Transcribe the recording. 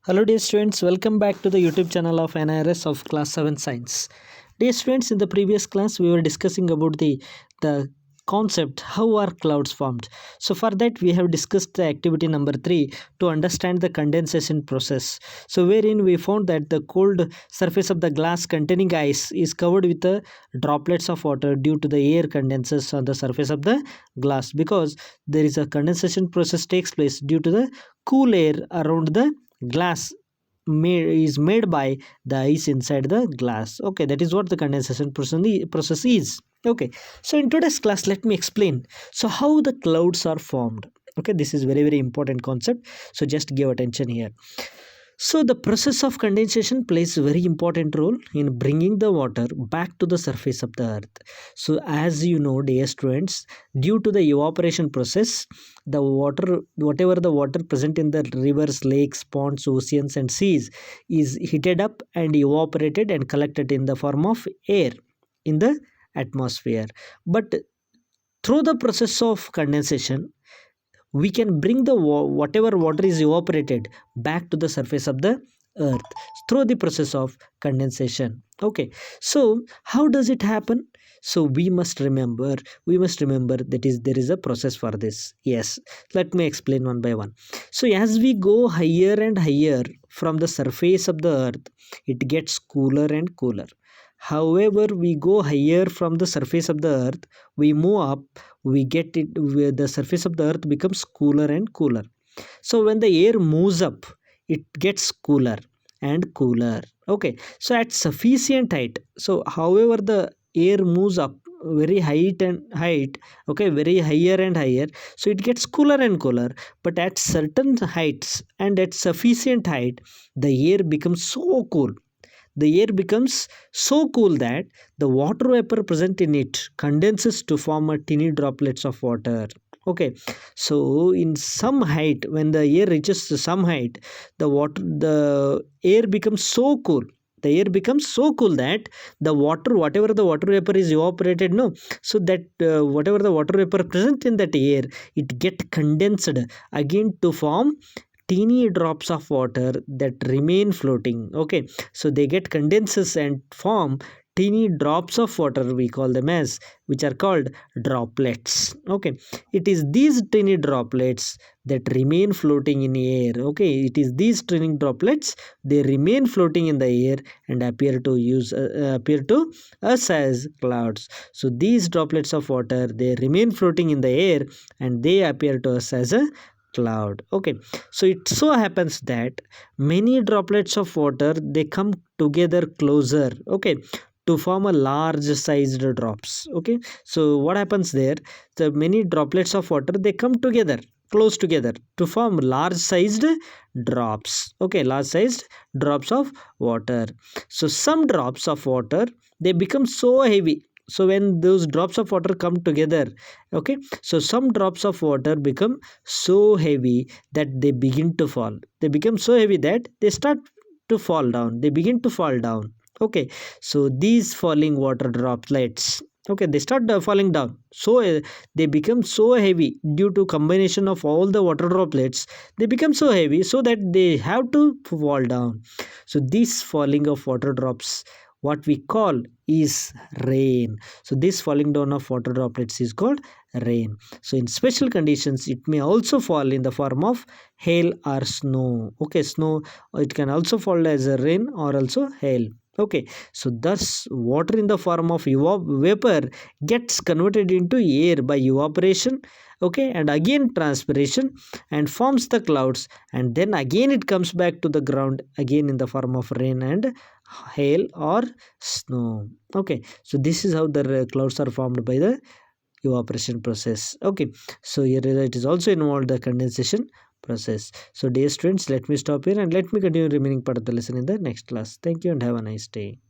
Hello dear students, welcome back to the YouTube channel of NIRS of class 7 science. Dear students, in the previous class we were discussing about the concept how are clouds formed. So for that we have discussed the activity number 3 to understand the condensation process. So wherein we found that the cold surface of the glass containing ice is covered with the droplets of water due to the air condenses on the surface of the glass, because there is a condensation process takes place due to the cool air around the glass is made by the ice inside the glass. Okay, that is what the condensation process is. Okay, so in today's class let me explain so how the clouds are formed. Okay, this is very important concept, so just give attention here. So the process of condensation plays a very important role in bringing the water back to the surface of the earth. So as you know, dear students, due to the evaporation process, the water, whatever the water present in the rivers, lakes, ponds, oceans and seas is heated up and evaporated and collected in the form of air in the atmosphere. But through the process of condensation, we can bring the whatever water is evaporated back to the surface of the earth through the process of condensation. Okay, so how does it happen? So we must remember that is there is a process for this. Yes, let me explain one by one. So as we go higher and higher from the surface of the earth, it gets cooler and cooler. However, we go higher from the surface of the earth, we move up, we get it where the surface of the earth becomes cooler and cooler. So when the air moves up, it gets cooler and cooler. Okay, so at sufficient height, so however the air moves up very height, okay, very higher and higher, so it gets cooler and cooler. But at certain heights and at sufficient height, the air becomes so cool, the air becomes so cool that the water vapor present in it condenses to form a tiny droplets of water. Okay, so in some height, when the air reaches to some height, the air becomes so cool, the air becomes so cool that the water, whatever the water vapor is evaporated, no, so that whatever the water vapor present in that air, it get condensed again to form teeny drops of water that remain floating. Okay, so they get condenses and form teeny drops of water, we call them as, which are called droplets. Okay, it is these tiny droplets that remain floating in air. Okay, it is these tiny droplets, they remain floating in the air and appear to us as clouds. So these droplets of water, they remain floating in the air and they appear to us as a cloud. Okay, so it so happens that many droplets of water, they come together closer, okay, to form a large sized drops. Okay, so what happens there, the many droplets of water, they come together close together to form large sized drops. Okay, large sized drops of water. So some drops of water, they become so heavy, so when those drops of water come together, okay, so some drops of water become so heavy that they begin to fall, they become so heavy that they start to fall down, they begin to fall down. Okay, so these falling water droplets, okay, they start falling down, so they become so heavy due to combination of all the water droplets, they become so heavy so that they have to fall down. So this falling of water drops, what we call is rain. So this falling down of water droplets is called rain. So in special conditions, it may also fall in the form of hail or snow. Okay, snow, it can also fall as a rain or also hail. Okay, so thus water in the form of vapor gets converted into air by evaporation, okay, and again transpiration, and forms the clouds, and then again it comes back to the ground again in the form of rain and hail or snow. Okay, so this is how the clouds are formed by the evaporation process. Okay, so here it is also involved the condensation process. So dear students, let me stop here and let me continue remaining part of the lesson in the next class. Thank you and have a nice day.